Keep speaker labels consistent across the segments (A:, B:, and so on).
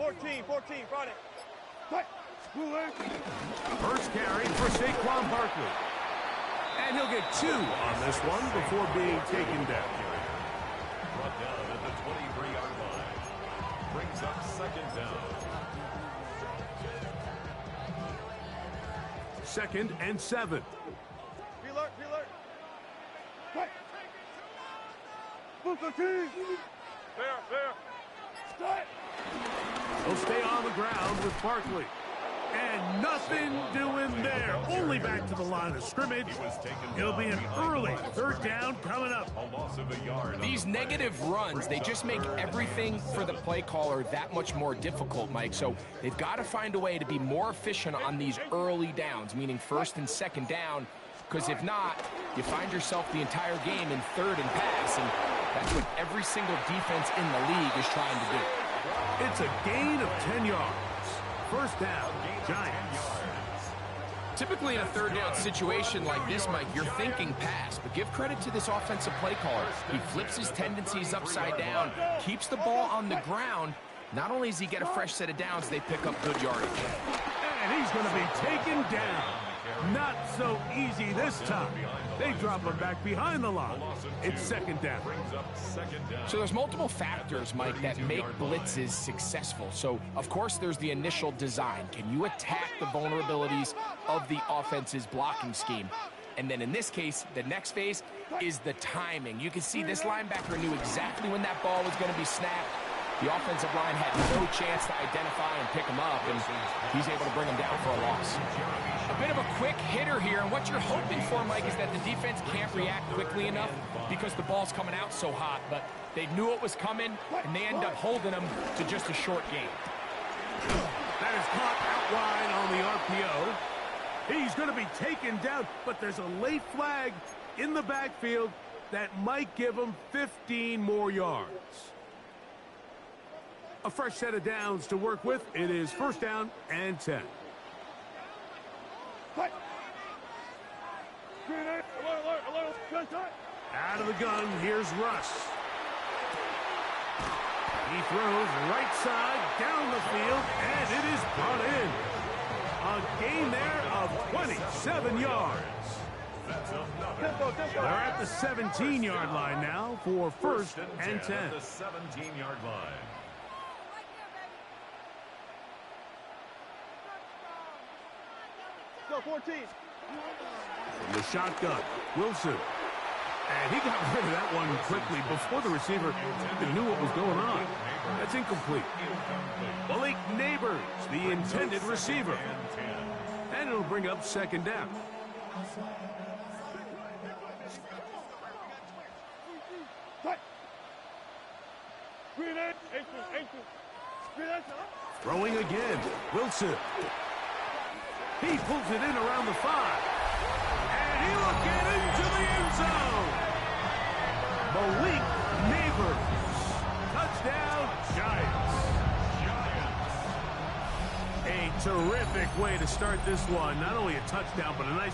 A: 14, front it.
B: First carry for Saquon Barkley. And he'll get 2 on this one before being taken down.
C: Brought down at the 23-yard line. Brings up second down.
B: 2nd and 7.
A: Alert. Fair.
B: He'll stay on the ground with Barkley. And nothing doing there. Only back to the line of scrimmage. It'll be an early 3rd down coming up.
C: A loss of a yard.
D: These negative runs, they just make everything for the play caller that much more difficult, Mike. So they've got to find a way to be more efficient on these early downs, meaning 1st and 2nd down. Because if not, you find yourself the entire game in 3rd and pass, and that's what every single defense in the league is trying to do.
B: It's a gain of 10 yards. 1st down, Giants.
D: Typically in a 3rd down situation like this, Mike, you're thinking pass, but give credit to this offensive play caller. He flips his tendencies upside down, keeps the ball on the ground. Not only does he get a fresh set of downs, they pick up good yardage.
B: And he's going to be taken down. Not so easy this time. They drop him back behind the line. It's 2nd down.
D: So there's multiple factors, Mike, that make blitzes successful. So, of course, there's the initial design. Can you attack the vulnerabilities of the offense's blocking scheme? And then in this case, the next phase is the timing. You can see this linebacker knew exactly when that ball was going to be snapped. The offensive line had no chance to identify and pick him up, and he's able to bring him down for a loss. A bit of a quick hitter here, and what you're hoping for, Mike, is that the defense can't react quickly enough because the ball's coming out so hot, but they knew it was coming, and they end up holding him to just a short gain.
B: That is caught out wide on the RPO. He's going to be taken down, but there's a late flag in the backfield that might give him 15 more yards. A fresh set of downs to work with. It is 1st down and 10. Out of the gun, here's Russ. He throws right side down the field, and it is brought in. A gain there of 27 yards. They're at the 17-yard line now for 1st and 10.
C: The 17-yard line.
A: Go 14.
B: From the shotgun, Wilson. And he got rid of that one quickly before the receiver even knew what was going on. That's incomplete. Malik Neighbors, the intended receiver. And it'll bring up 2nd down. Throwing again, Wilson. He pulls it in around the 5. And he will get into the end zone. Malik Neighbors. Touchdown, Giants. A terrific way to start this one. Not only a touchdown, but a nice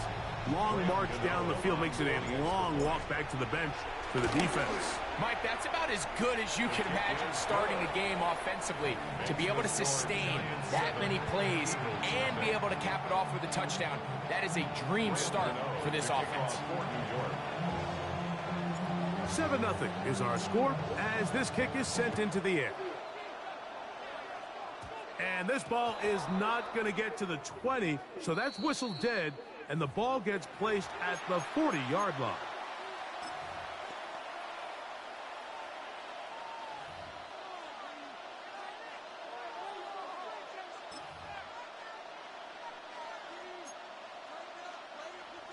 B: long march down the field. Makes it a long walk back to the bench for the defense.
D: Mike, that's about as good as you can imagine starting a game offensively. To be able to sustain that many plays and be able to cap it off with a touchdown, that is a dream start for this offense.
B: 7-0 is our score as this kick is sent into the air. And this ball is not going to get to the 20, so that's whistled dead, and the ball gets placed at the 40-yard line.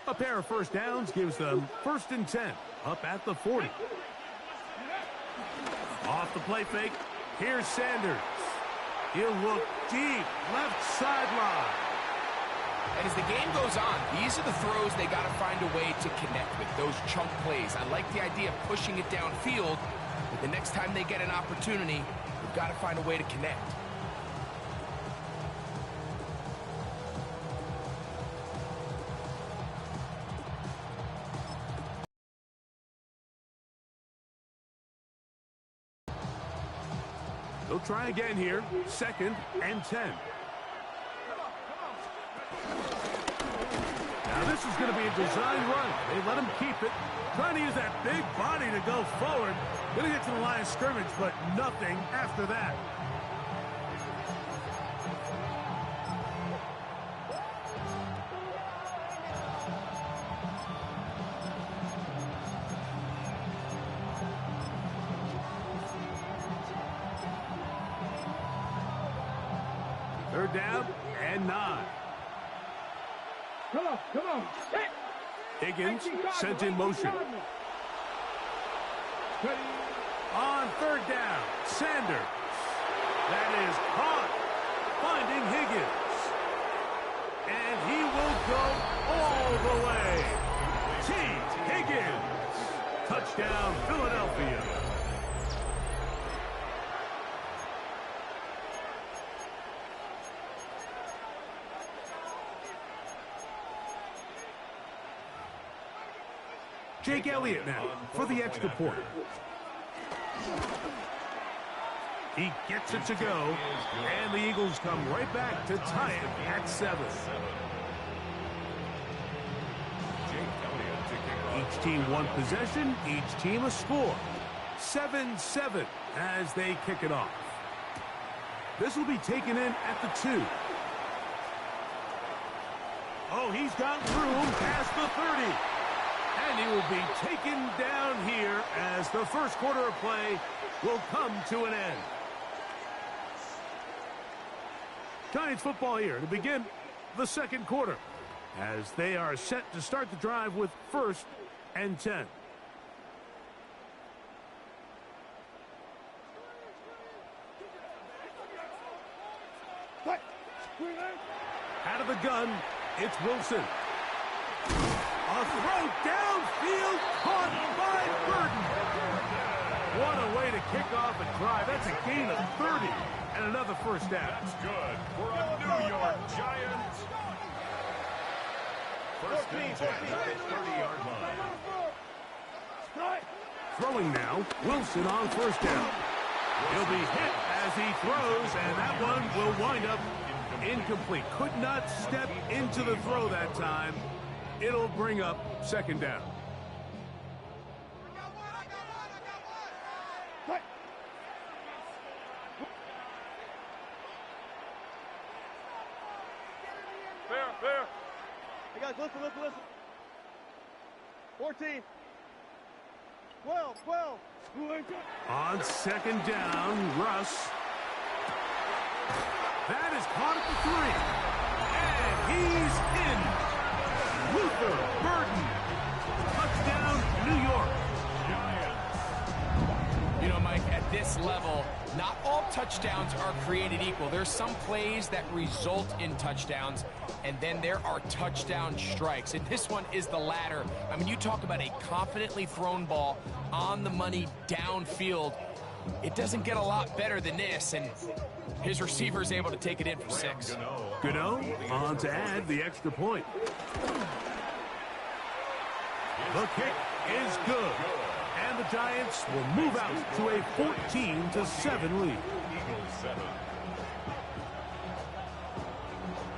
B: A pair of 1st downs gives them 1st and 10, up at the 40. Off the play fake, here's Sanders. He'll look deep, left sideline.
D: And as the game goes on, these are the throws they got to find a way to connect with, those chunk plays. I like the idea of pushing it downfield, but the next time they get an opportunity, they've got to find a way to connect. They'll
B: try again here. 2nd and 10. Now this is going to be a design run. They let him keep it. Trying to use that big body to go forward. Going to get to the line of scrimmage, but nothing after that. Third down and 9.
A: Come on. Hit.
B: Higgins sent in motion. On 3rd down, Sanders. That is caught. Finding Higgins. And he will go all the way. T. Higgins. Touchdown, Philadelphia. Jake Elliott now for the extra point. He gets it to go, and the Eagles come right back to tie it at 7. Each team one possession, each team a score. 7-7 as they kick it off. This will be taken in at the 2. Oh, he's got room past the 30. And he will be taken down here as the first quarter of play will come to an end. Giants football here to begin the second quarter as they are set to start the drive with 1st and 10. Out of the gun, it's Wilson. A throw downfield caught by Burton. What a way to kick off a drive. That's a gain of 30 and another first down.
C: That's good for a New York Giants. 1st and 10 at the 30-yard line.
B: Throwing now, Wilson on 1st down. He'll be hit as he throws, and that one will wind up incomplete. Could not step into the throw that time. It'll bring up 2nd down.
A: Fair. Hey, guys, listen. 14. 12.
B: On 2nd down, Russ. That is caught at the 3. And he's in. Luther Burton. Touchdown, New York.
D: You know, Mike, at this level, not all touchdowns are created equal. There's some plays that result in touchdowns, and then there are touchdown strikes. And this one is the latter. I mean, you talk about a confidently thrown ball on the money downfield. It doesn't get a lot better than this, and his receiver is able to take it in for 6.
B: Gano on to add the extra point. The kick is good, and the Giants will move out to a 14-7 lead.
C: Eagles 7.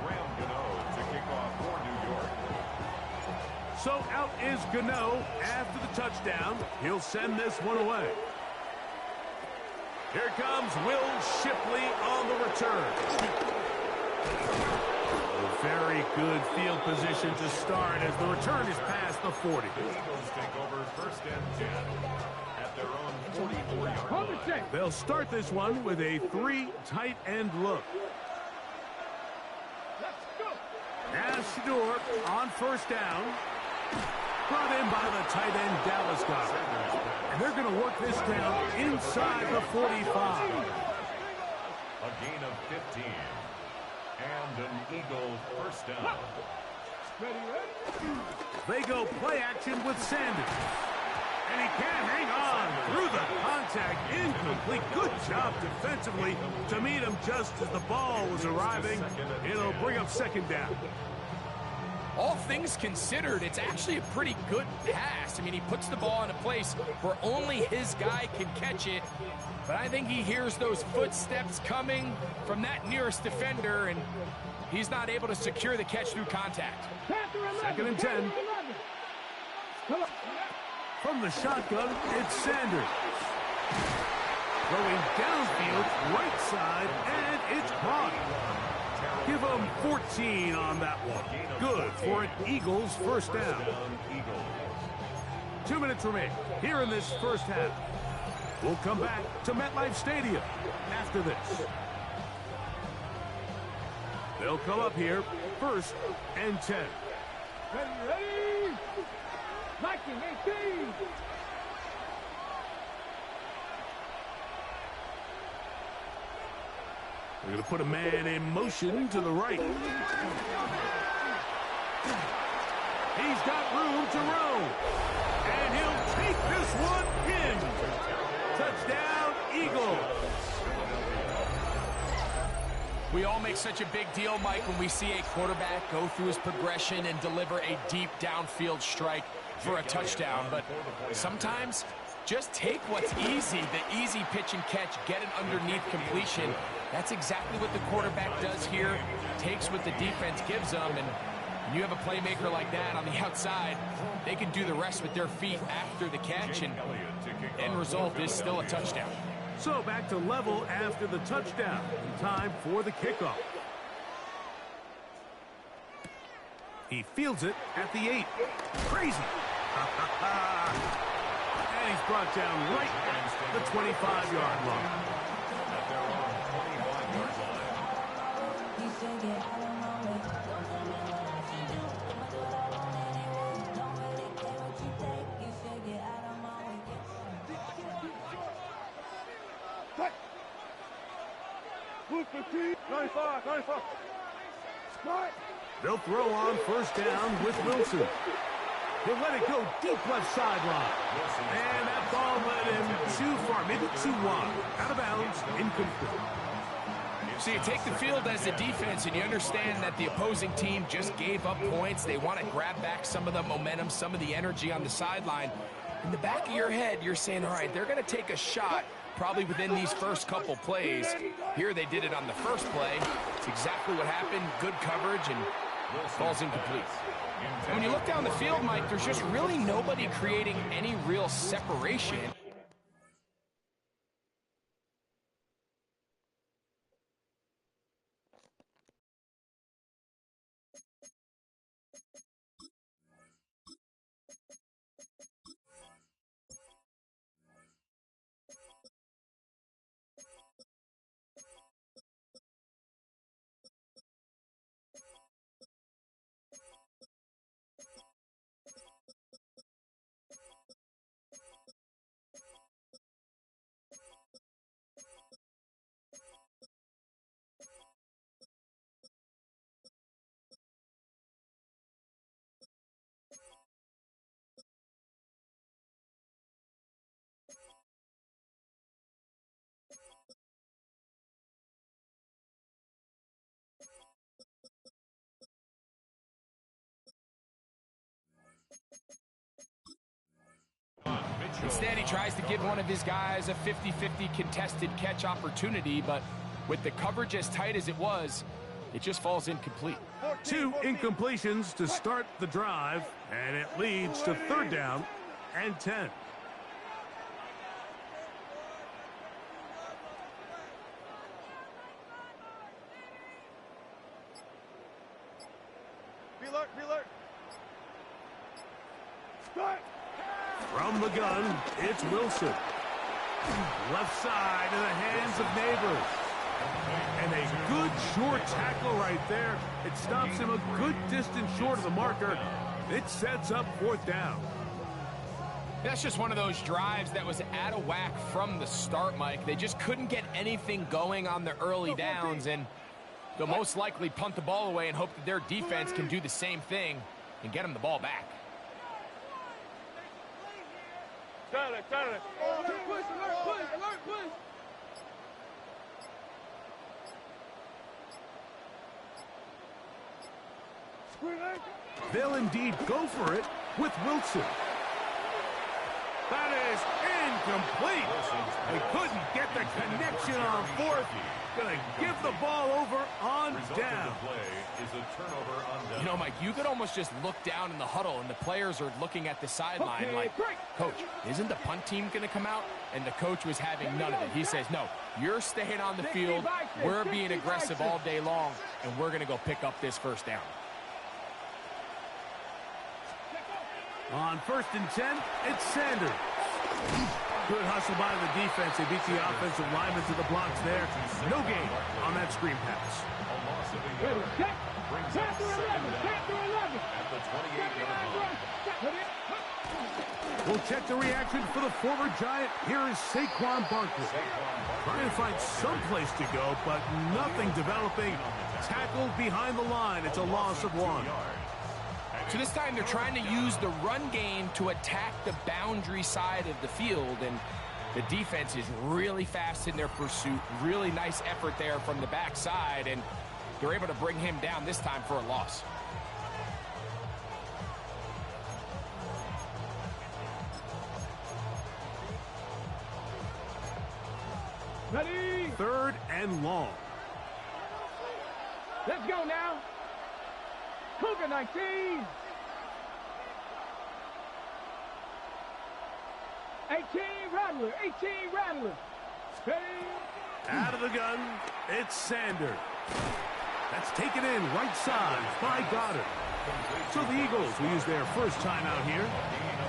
C: Graham Gano to kick off for New York.
B: So out is Gano after the touchdown. He'll send this one away. Here comes Will Shipley on the return. A very good field position to start as the return is past the 40.
C: The Eagles take over 1st and 10 at their own 44-yard line.
B: They'll start this one with a 3 tight end look. As Shador on 1st down. Brought in by the tight end Dallas guy. And they're going to work this down inside the 45.
C: A gain of 15. And an Eagle 1st down.
B: They go play action with Sanders. And he can't hang on through the contact. Incomplete. Good job defensively to meet him just as the ball was arriving. It'll bring up 2nd down.
D: all things considered, it's actually a pretty good pass. I mean, he puts the ball in a place where only his guy can catch it. But I think he hears those footsteps coming from that nearest defender, and he's not able to secure the catch through contact.
B: 2nd and 10. From the shotgun, it's Sanders. Throwing downfield, right side, and it's caught. Give him 14 on that one. Good for an Eagles first down. 2 minutes remain here in this first half. We'll come back to MetLife Stadium after this. They'll come up here 1st and 10.
A: Ready? Liking 18.
B: We're going to put a man in motion to the right. He's got room to roam. And he'll take this one in. Touchdown, Eagles.
D: We all make such a big deal, Mike, when we see a quarterback go through his progression and deliver a deep downfield strike for a touchdown. But sometimes, just take what's easy, the easy pitch and catch, get it underneath completion. That's exactly what the quarterback does here. Takes what the defense gives them, and when you have a playmaker like that on the outside, they can do the rest with their feet after the catch, and end result is still a touchdown.
B: So back to level after the touchdown. Time for the kickoff. He fields it at the 8. Crazy. And he's brought down right at the 25-yard line.
A: Look 15. 95. 95. Start.
B: They'll throw on first down with Wilson. He'll let it go deep left sideline. And that ball led him too far, maybe too wide. Out of bounds, incomplete.
D: So you take the field as a defense and you understand that the opposing team just gave up points. They want to grab back some of the momentum, some of the energy on the sideline. In the back of your head, you're saying, all right, they're going to take a shot probably within these first couple plays. Here they did it on the first play. It's exactly what happened. Good coverage and falls incomplete. And when you look down the field, Mike, there's just really nobody creating any real separation. Instead, he tries to give one of his guys a 50-50 contested catch opportunity, but with the coverage as tight as it was, it just falls incomplete.
B: 2 incompletions to start the drive, and it leads to 3rd down and 10.
A: Be alert. Be alert. Start.
B: From the gun, it's Wilson. Left side in the hands of Neighbors. And a good short tackle right there. It stops him a good distance short of the marker. It sets up 4th down.
D: That's just one of those drives that was out of whack from the start, Mike. They just couldn't get anything going on the early downs, and they'll most likely punt the ball away and hope that their defense can do the same thing and get them the ball back.
A: Alert, push, alert, push.
B: They'll indeed go for it with Wilson. That is incomplete. They couldn't get the connection on fourth. Gonna give the ball over on down.
D: You know, Mike, you could almost just look down in the huddle, and the players are looking at the sideline like, Coach, isn't the punt team going to come out? And the coach was having none of it. He says, no, you're staying on the field. We're being aggressive all day long, and we're going to go pick up this first down.
B: On 1st and 10, it's Sanders. Good hustle by the defense. They beat the offensive lineman to the blocks there. No gain on that screen pass. We'll check the reaction for the former Giant. Here is Saquon Barkley. Trying to find some place to go, but nothing developing. Tackled behind the line. It's a loss of 1.
D: So this time they're trying to use the run game to attack the boundary side of the field, and the defense is really fast in their pursuit. Really nice effort there from the backside, and they're able to bring him down this time for a loss.
A: Ready?
B: 3rd and long.
A: Let's go now. Cougar 19. Rattler. 18 Rattler. Steady.
B: Out of the gun, it's Sanders. That's taken in right side by Goddard. So the Eagles will use their first timeout here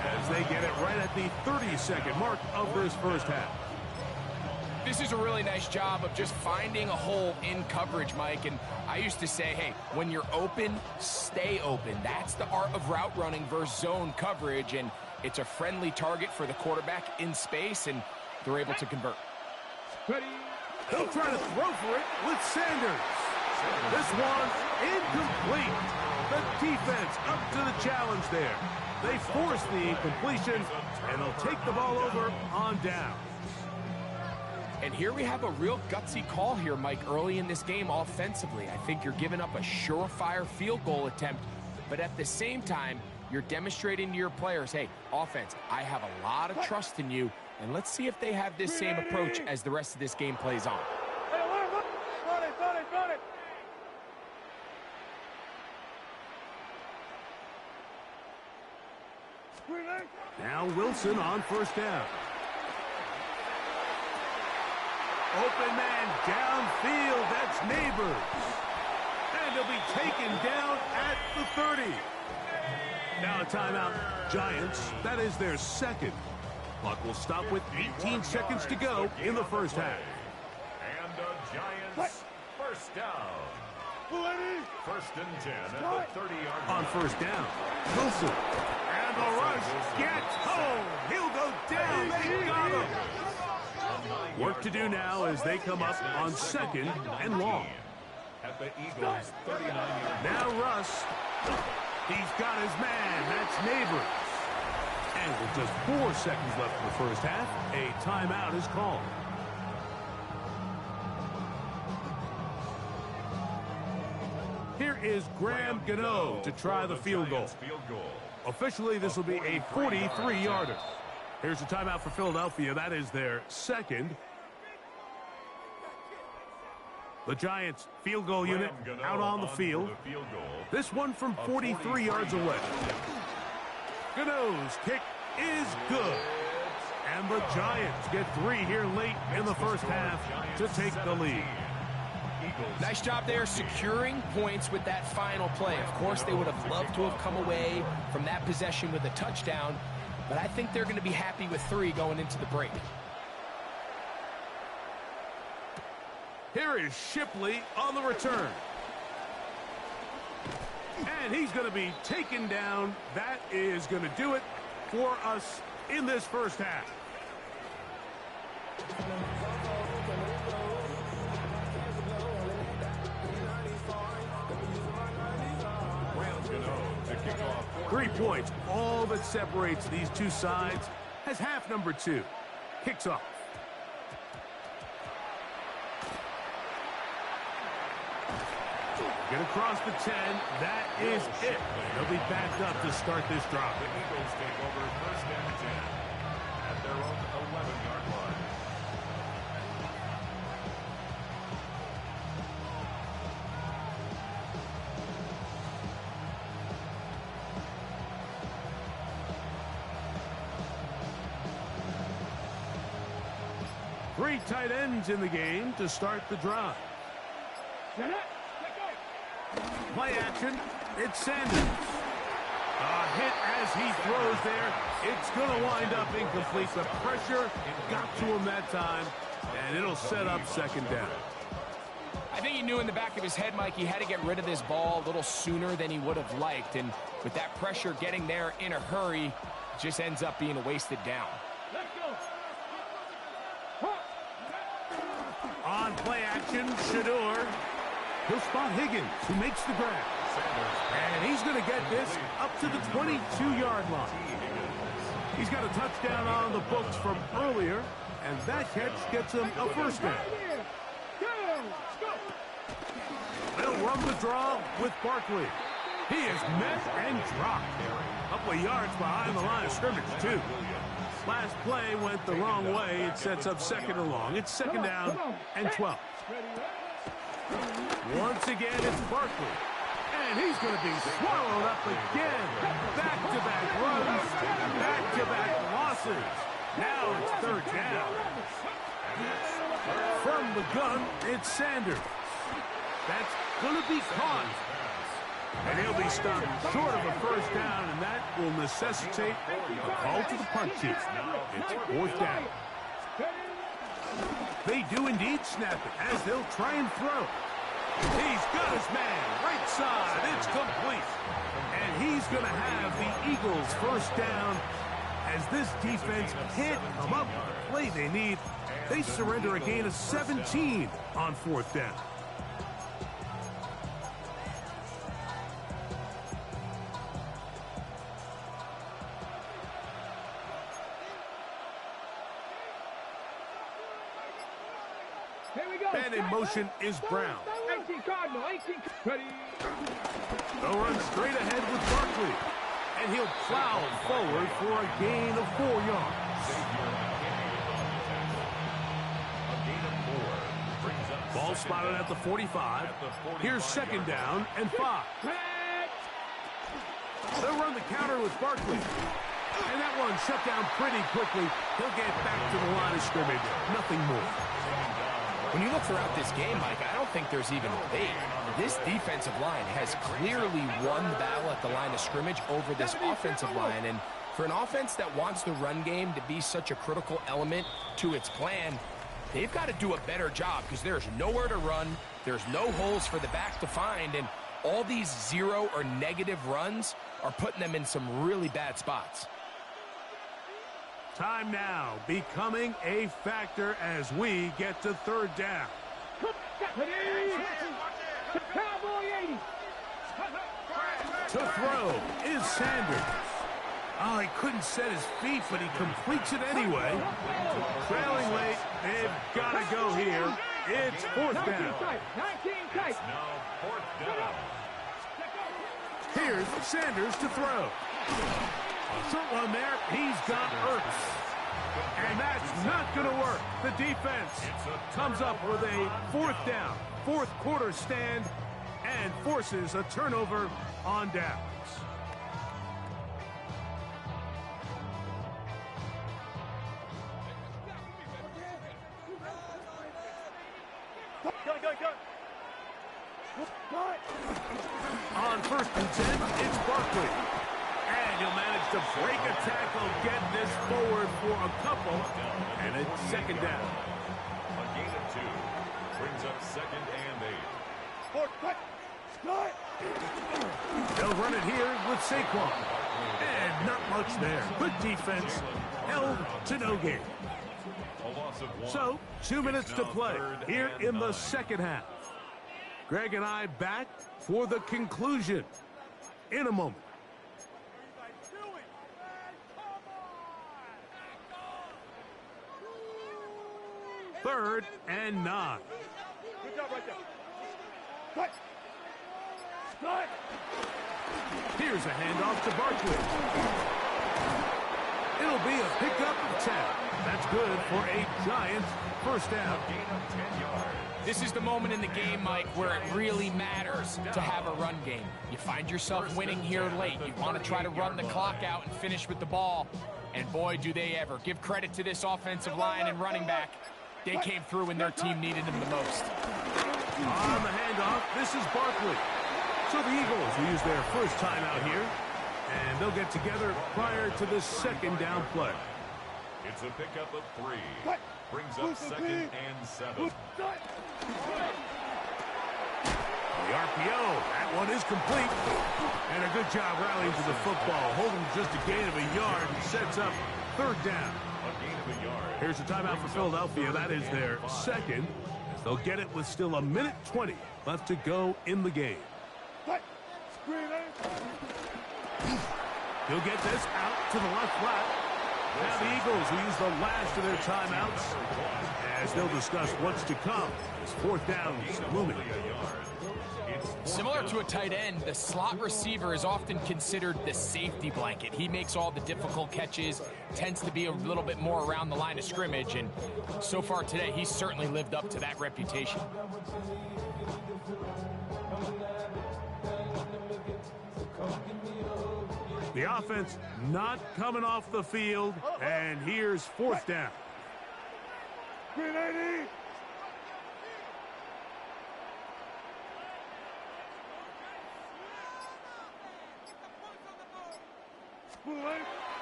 B: as they get it right at the 30-second mark of this first half.
D: This is a really nice job of just finding a hole in coverage, Mike. And I used to say, hey, when you're open, stay open. That's the art of route running versus zone coverage. And it's a friendly target for the quarterback in space, and they're able to convert.
A: Ready?
B: He'll try to throw for it with Sanders. This one incomplete. The defense up to the challenge there. They force the incompletion, and they'll take the ball over on down.
D: And here we have a real gutsy call here, Mike, early in this game offensively. I think you're giving up a surefire field goal attempt, but at the same time, you're demonstrating to your players, hey, offense, I have a lot of trust in you, and let's see if they have this same approach as the rest of this game plays on.
A: Run it.
B: Now Wilson on first down. Open man downfield. That's Neighbors. And he'll be taken down at the 30. Now a timeout. Giants. That is their second. Clock will stop with 18 seconds to go in the first half.
C: And the Giants first down. 1st and 10 at the 30-yard line.
B: On first down, Wilson. And the rush gets home. He'll go down. They got him. Work to do now as they come up on 2nd and long.
C: At the Eagles' 39-yard.
B: Now Russ. He's got his man. That's Neighbors. And with just 4 seconds left in the first half, a timeout is called. Here is Graham Gano to try the field goal. Officially, this will be a 43-yarder. Here's a timeout for Philadelphia. That is their second. The Giants field goal unit out on the field. This one from 43 yards away. Gano's kick is good. And the Giants get 3 here late in the first half to take the lead.
D: Nice job there securing points with that final play. Of course, they would have loved to have come away from that possession with a touchdown, but I think they're going to be happy with 3 going into the break.
B: Here is Shipley on the return. And he's going to be taken down. That is going to do it for us in this first half.
C: To kick off.
B: 3 points, all that separates these two sides, has half number 2. Kicks off. Get across the 10. That is it. They'll be backed up to start this drive.
C: The Eagles take over first and 10 at their own 11-yard line.
B: Three tight ends in the game to start the drive. Play action. It's Sanders. A hit as he throws there. It's going to wind up incomplete. The pressure got to him that time, and it'll set up second down.
D: I think he knew in the back of his head, Mike, he had to get rid of this ball a little sooner than he would have liked. And with that pressure getting there in a hurry, it just ends up being a wasted down.
B: On play action, Shador. He'll spot Higgins, who makes the grab. And he's going to get this up to the 22-yard line. He's got a touchdown on the books from earlier, and that catch gets him a first down. They'll run the draw with Barkley. He is met and dropped. A couple of yards behind the line of scrimmage, too. Last play went the wrong way. It sets up second and long. It's second down and 12. Once again, it's Barkley. And he's going to be swallowed up again. Back-to-back runs, back-to-back losses. Now it's third down. From the gun, it's Sanders. That's going to be caught. And he'll be stopped short of a first down, and that will necessitate a call to the punt team. It's fourth down. They do indeed snap it as they'll try and throw. He's got his man, right side, it's complete. And he's going to have the Eagles first down as this defense can't come up with the play they need. They surrender a gain of 17 on fourth down. And in motion is Brown.
A: 18 Cardinal, 18. Ready.
B: They'll run straight ahead with Barkley. And he'll plow forward for a gain of 4 yards. Ball spotted at the 45. Here's second down and 5. They'll run the counter with Barkley. And that one shut down pretty quickly. He'll get back to the line of scrimmage. Nothing more.
D: When you look throughout this game, Mike, I don't think there's even a debate. This defensive line has clearly won the battle at the line of scrimmage over this offensive line. And for an offense that wants the run game to be such a critical element to its plan, they've got to do a better job because there's nowhere to run. There's no holes for the back to find. And all these zero or negative runs are putting them in some really bad spots.
B: Time now becoming a factor as we get to third down. To throw is Sanders. Oh, he couldn't set his feet, but he completes it anyway. Trailing late, they've got to go here. It's fourth down.
C: Now fourth down.
B: Here's Sanders to throw. A short one there. He's got Ertz. And that's not going to work. The defense comes up with a fourth down, fourth quarter stand, and forces a turnover on downs. On first and 10, it's Barkley. And he'll manage to break a tackle, get this forward for a couple, and it's second down.
C: A gain of 2 brings up second and 8.
B: They'll run it here with Saquon. And not much there. Good defense, held to no gain.
C: A loss of 1.
B: So, 2 minutes to play here in the second half. Greg and I back for the conclusion in a moment. Third and 9.
A: Good job right there. Cut.
B: Here's a handoff to Barkley. It'll be a pickup of 10. That's good for a Giants first down.
C: Gain of 10 yards.
D: This is the moment in the game, Mike, where it really matters to have a run game. You find yourself winning here late. You want to try to run the clock out and finish with the ball. And boy, do they ever. Give credit to this offensive line and running back. They came through when their team needed them the most.
B: On the handoff, this is Barkley. So the Eagles will use their first timeout here. And they'll get together prior to the second down play.
C: It's a pickup of 3. Brings up 2nd and 7.
B: The RPO, that one is complete. And a good job rallying to the football, holding just a gain of a yard and sets up third down.
C: A gain of a yard.
B: Here's a timeout for Philadelphia. That is their second. They'll get it with still 1:20 left to go in the game. He'll get this out to the left flat. Now the Eagles will use the last of their timeouts as they'll discuss what's to come. As fourth down is looming.
D: Similar to a tight end, the slot receiver is often considered the safety blanket. He makes all the difficult catches, tends to be a little bit more around the line of scrimmage, and so far today, he's certainly lived up to that reputation.
B: The offense not coming off the field, and here's fourth down.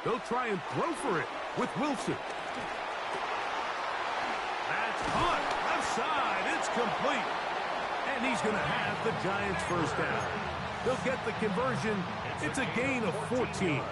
B: They'll try and throw for it with Wilson. That's caught. Left side. It's complete. And he's going to have the Giants first down. They'll get the conversion. It's a gain of 14.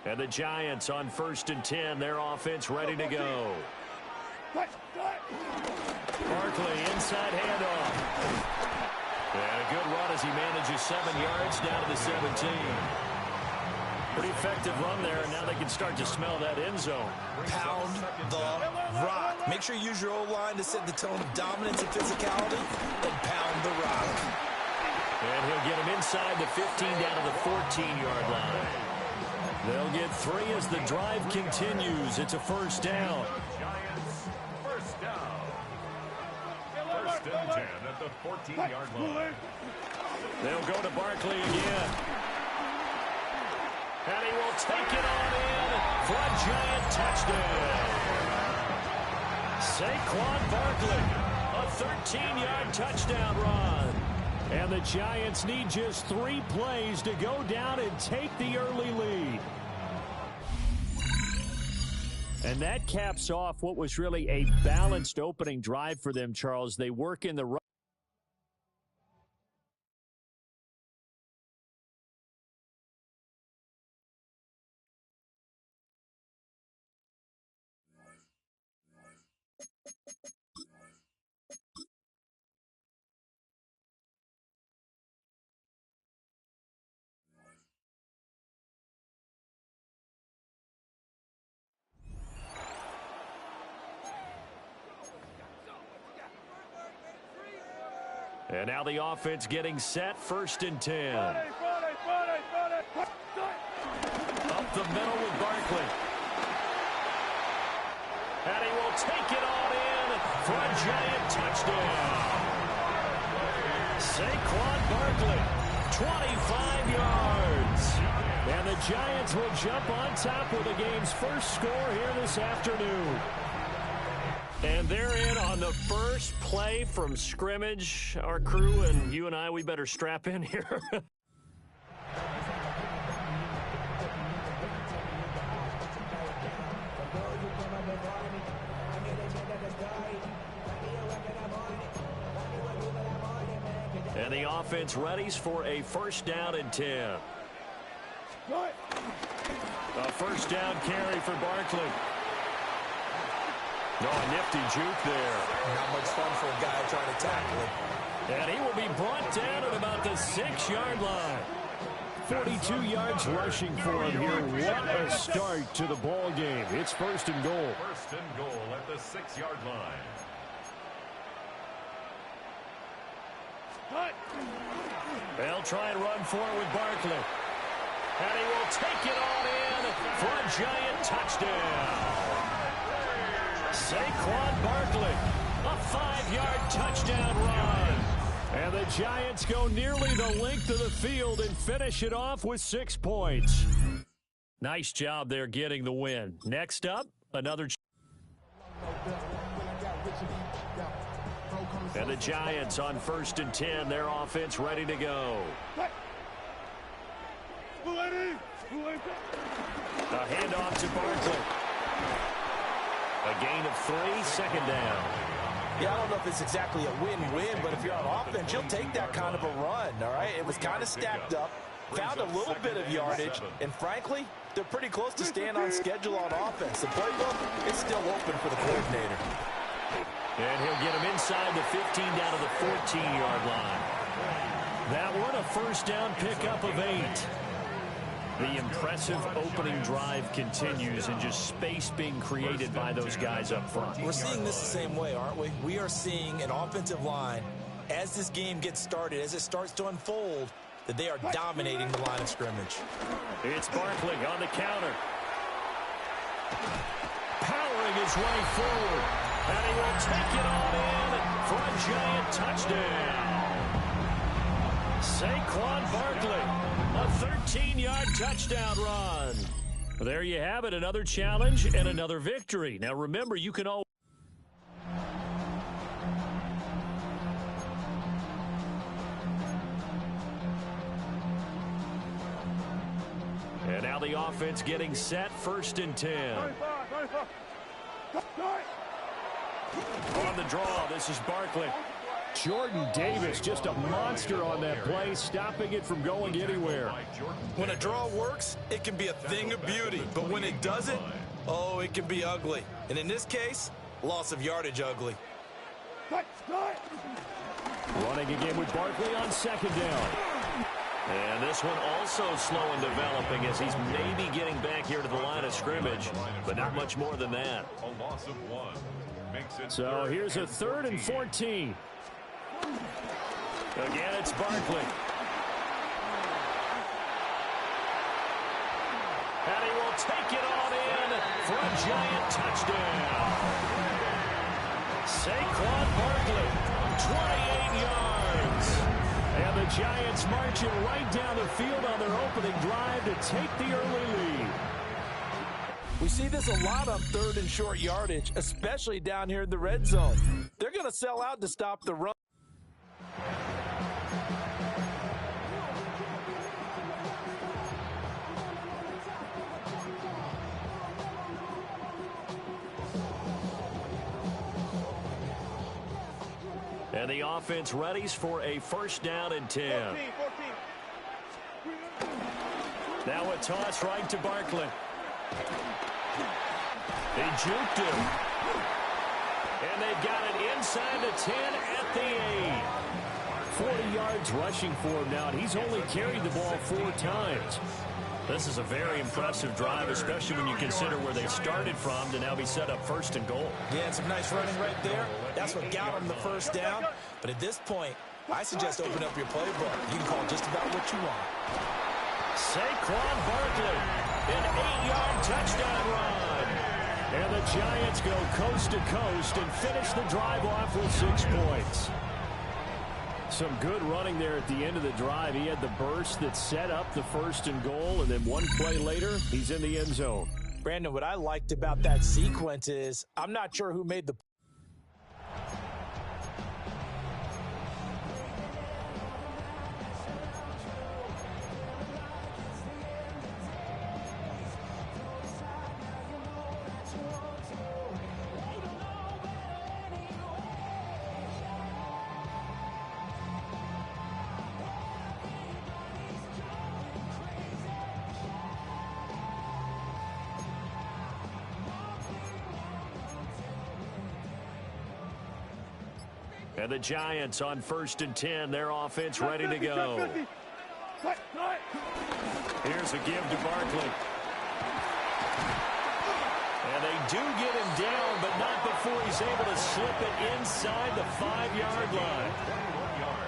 C: And the Giants on 1st and 10, their offense ready to go. Barkley, inside handoff. And a good run as he manages 7 yards down to the 17. Pretty effective run there, and now they can start to smell that end zone.
E: Pound the rock. Make sure you use your O-line to set the tone of dominance and physicality, and pound the rock.
C: And he'll get him inside the 15 down to the 14-yard line. They'll get 3 as the drive continues. It's a first down.
B: Giants, first down. 1st and 10 at the 14-yard line.
C: They'll go to Barkley again. And he will take it on in for a Giant touchdown. Saquon Barkley, a 13-yard touchdown run. And the Giants need just 3 plays to go down and take the early lead. And that caps off what was really a balanced opening drive for them, Charles. They work in the run. And now the offense getting set, 1st and 10. Up the middle with Barkley. And he will take it on in for a Giant touchdown. Saquon Barkley, 25 yards. And the Giants will jump on top with the game's first score here this afternoon. And they're in on the first play from scrimmage. Our crew and you and I, we better strap in here. And the offense readies for a 1st down and 10. A 1st down carry for Barkley. Oh, a nifty juke there.
E: Not much fun for a guy trying to tackle it.
C: And he will be brought down at about the 6-yard line.
B: 42 yards rushing for him here. What a start to the ball game. It's 1st and goal.
C: 1st and goal at the 6-yard line. They'll try and run for it with Barkley. And he will take it on in for a Giant touchdown. Saquon Barkley, a 5-yard touchdown run. And the Giants go nearly the length of the field and finish it off with 6 points. Nice job there getting the win. Next up, another. And the Giants on 1st and 10, their offense ready to go. A handoff to Barkley. A gain of 3, 2nd down.
E: Yeah, I don't know if it's exactly a win-win, but if you're on offense, you'll take that kind of a run, all right? It was kind of stacked up, found a little bit of yardage, and frankly, they're pretty close to staying on schedule on offense. The playbook is still open for the coordinator.
C: And he'll get him inside the 15 down to the 14-yard line. That one, a 1st down pickup of 8. The impressive opening drive continues and just space being created by those guys up front.
E: We're seeing this the same way, aren't we? We are seeing an offensive line, as this game gets started, as it starts to unfold, that they are dominating the line of scrimmage.
C: It's Barkley on the counter. Powering his way forward. And he will take it on in for a Giant touchdown. Saquon Barkley, a 13-yard touchdown run. There you have it, another challenge and another victory. Now remember, you can always. And now the offense getting set, 1st and 10. On the draw, this is Barkley. Jordan Davis, just a monster on that play, stopping it from going anywhere.
E: When a draw works, it can be a thing of beauty. But when it doesn't, oh, it can be ugly. And in this case, loss of yardage ugly.
C: Running again with Barkley on second down.
F: And this one also slow in developing as he's maybe getting back here to the line of scrimmage, but not much more than that.
A: A loss of 1.
C: So here's a 3rd and 14. Again, it's Barkley. And he will take it on in for a giant touchdown. Saquon Barkley, 28 yards. And the Giants marching right down the field on their opening drive to take the early lead.
E: We see this a lot on 3rd and short yardage, especially down here in the red zone. They're going to sell out to stop the run.
F: And the offense readies for a 1st down and 10.
A: 14.
C: Now a toss right to Barkley. They juked him. And they've got it inside the 10 at the 8. 40 yards rushing for him now, and he's only carried the ball 4 times.
F: This is a very impressive drive, especially when you consider where they started from to now be set up 1st and goal.
E: Yeah, some nice running right there. That's what got them the 1st down. But at this point, I suggest open up your playbook. You can call just about what you want.
C: Saquon Barkley, an 8-yard touchdown run. And the Giants go coast to coast and finish the drive off with 6 points. Some good running there at the end of the drive. He had the burst that set up the 1st and goal, and then one play later, he's in the end zone.
E: Brandon, what I liked about that sequence is I'm not sure who made the
C: And the Giants on 1st and 10. Their offense ready to go. Here's a give to Barkley. And they do get him down, but not before he's able to slip it inside the 5-yard line.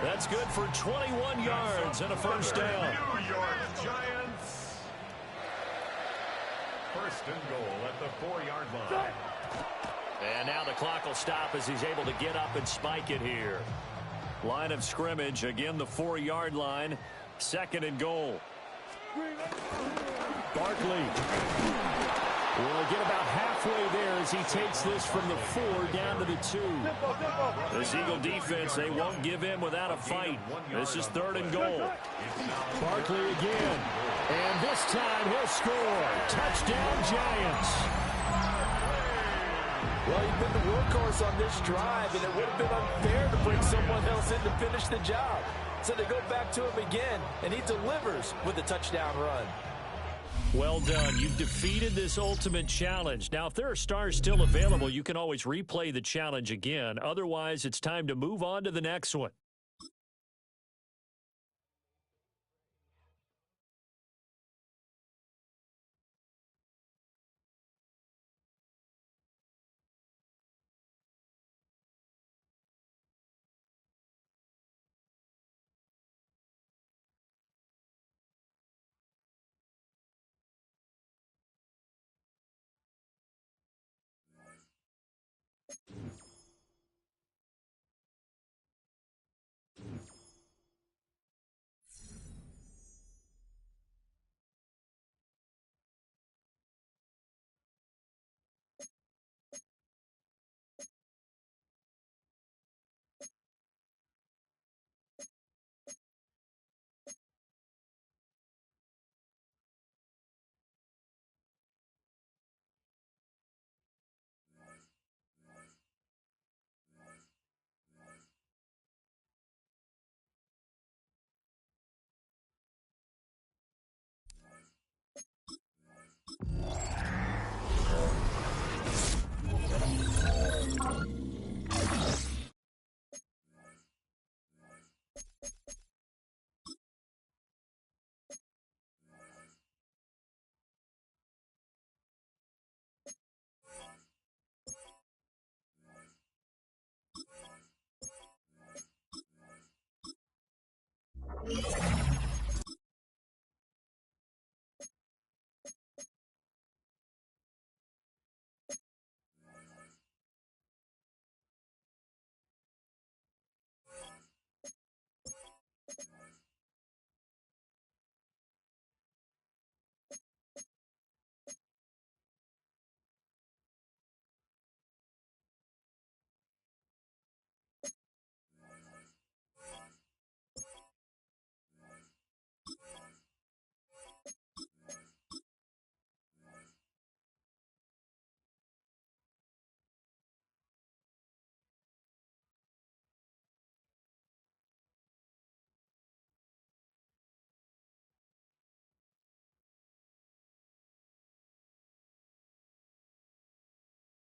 C: That's good for 21 yards and a 1st down.
A: New York Giants. 1st and goal at the 4-yard line.
C: And now the clock will stop as he's able to get up and spike it here. Line of scrimmage, again the 4-yard line. 2nd and goal. Barkley will get about halfway there as he takes this from the 4 down to the 2. This Eagle defense, they won't give in without a fight. This is 3rd and goal. Barkley again. And this time he'll score. Touchdown Giants.
E: Well, he's been the workhorse on this drive, and it would have been unfair to bring someone else in to finish the job. So they go back to him again, and he delivers with a touchdown run.
C: Well done. You've defeated this ultimate challenge. Now, if there are stars still available, you can always replay the challenge again. Otherwise, it's time to move on to the next one.